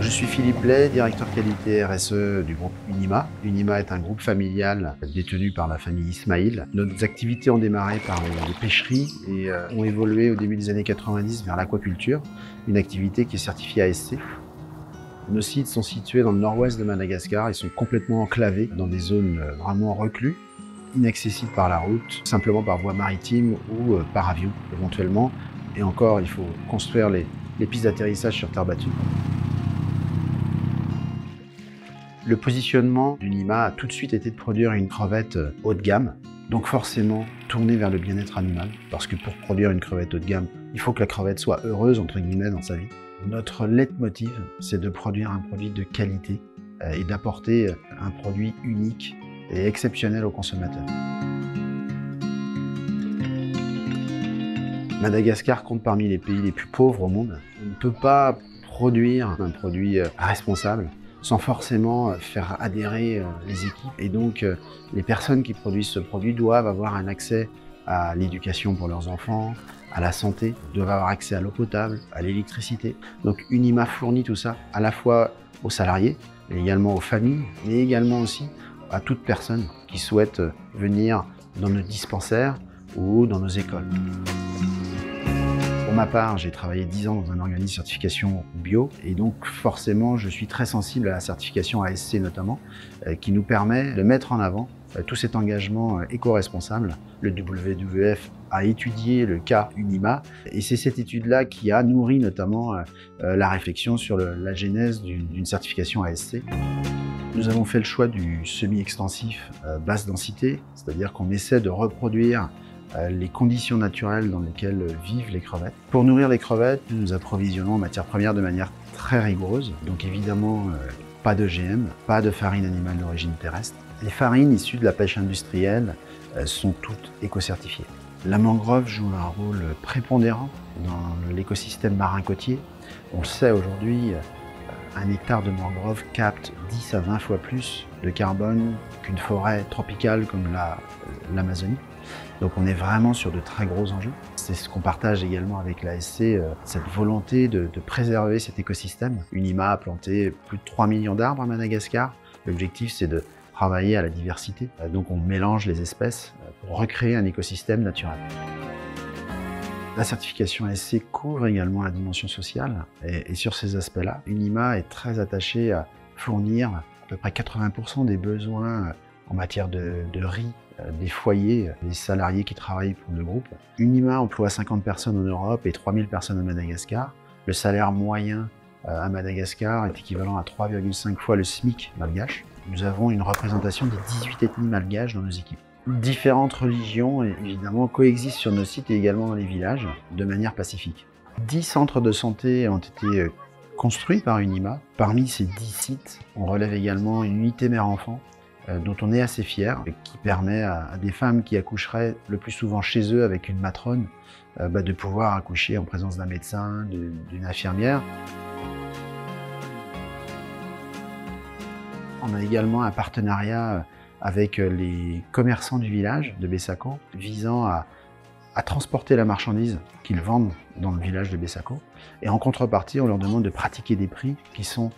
Je suis Philippe Lay, directeur qualité RSE du groupe Unima. Unima est un groupe familial détenu par la famille Ismail. Nos activités ont démarré par les pêcheries et ont évolué au début des années 90 vers l'aquaculture, une activité qui est certifiée ASC. Nos sites sont situés dans le nord-ouest de Madagascar. Ils sont complètement enclavés dans des zones vraiment recluses, inaccessibles par la route, simplement par voie maritime ou par avion éventuellement. Et encore, il faut construire les pistes d'atterrissage sur terre battue. Le positionnement d'Unima a tout de suite été de produire une crevette haut de gamme, donc forcément tournée vers le bien-être animal, parce que pour produire une crevette haut de gamme, il faut que la crevette soit heureuse, entre guillemets, dans sa vie. Notre leitmotiv, c'est de produire un produit de qualité et d'apporter un produit unique et exceptionnel aux consommateurs. Madagascar compte parmi les pays les plus pauvres au monde. On ne peut pas produire un produit responsable sans forcément faire adhérer les équipes. Et donc, les personnes qui produisent ce produit doivent avoir un accès à l'éducation pour leurs enfants, à la santé, doivent avoir accès à l'eau potable, à l'électricité. Donc, Unima fournit tout ça à la fois aux salariés, mais également aux familles, mais également aussi à toute personne qui souhaite venir dans nos dispensaires ou dans nos écoles. Pour ma part, j'ai travaillé 10 ans dans un organisme de certification bio et donc forcément je suis très sensible à la certification ASC notamment, qui nous permet de mettre en avant tout cet engagement éco-responsable. Le WWF a étudié le cas Unima et c'est cette étude-là qui a nourri notamment la réflexion sur la genèse d'une certification ASC. Nous avons fait le choix du semi-extensif basse densité, c'est-à-dire qu'on essaie de reproduire les conditions naturelles dans lesquelles vivent les crevettes. Pour nourrir les crevettes, nous nous approvisionnons en matières premières de manière très rigoureuse. Donc évidemment, pas d'OGM, pas de farine animale d'origine terrestre. Les farines issues de la pêche industrielle sont toutes éco-certifiées. La mangrove joue un rôle prépondérant dans l'écosystème marin côtier. On le sait aujourd'hui, un hectare de mangrove capte 10 à 20 fois plus de carbone qu'une forêt tropicale comme l'Amazonie. Donc on est vraiment sur de très gros enjeux. C'est ce qu'on partage également avec l'ASC, cette volonté de préserver cet écosystème. Unima a planté plus de 3 millions d'arbres à Madagascar. L'objectif, c'est de travailler à la diversité. Donc on mélange les espèces pour recréer un écosystème naturel. La certification ASC couvre également la dimension sociale et sur ces aspects-là, Unima est très attaché à fournir à peu près 80% des besoins en matière de riz des foyers, des salariés qui travaillent pour le groupe. Unima emploie 50 personnes en Europe et 3000 personnes à Madagascar. Le salaire moyen à Madagascar est équivalent à 3,5 fois le SMIC malgache. Nous avons une représentation des 18 ethnies malgaches dans nos équipes. Différentes religions, évidemment, coexistent sur nos sites et également dans les villages de manière pacifique. 10 centres de santé ont été construits par Unima. Parmi ces 10 sites, on relève également une unité mère-enfant dont on est assez fier, qui permet à des femmes qui accoucheraient le plus souvent chez eux avec une matrone, de pouvoir accoucher en présence d'un médecin, d'une infirmière. On a également un partenariat avec les commerçants du village de Bessako, visant à transporter la marchandise qu'ils vendent dans le village de Bessako. Et en contrepartie, on leur demande de pratiquer des prix qui sont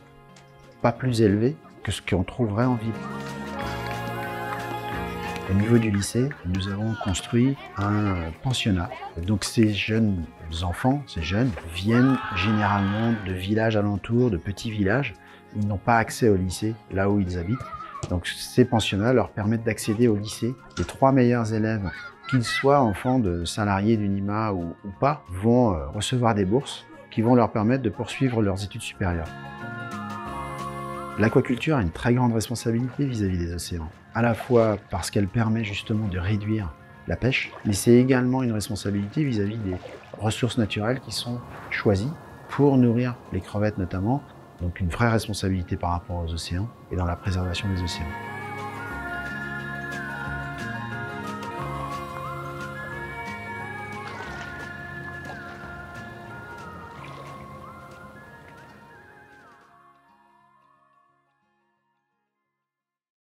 pas plus élevés que ce qu'on trouverait en ville. Au niveau du lycée, nous avons construit un pensionnat. Donc ces jeunes enfants, ces jeunes, viennent généralement de villages alentours, de petits villages. Ils n'ont pas accès au lycée, là où ils habitent. Donc ces pensionnats leur permettent d'accéder au lycée. Les 3 meilleurs élèves, qu'ils soient enfants de salariés d'Unima ou pas, vont recevoir des bourses qui vont leur permettre de poursuivre leurs études supérieures. L'aquaculture a une très grande responsabilité vis-à-vis des océans, à la fois parce qu'elle permet justement de réduire la pêche, mais c'est également une responsabilité vis-à-vis des ressources naturelles qui sont choisies pour nourrir les crevettes notamment, donc une vraie responsabilité par rapport aux océans et dans la préservation des océans.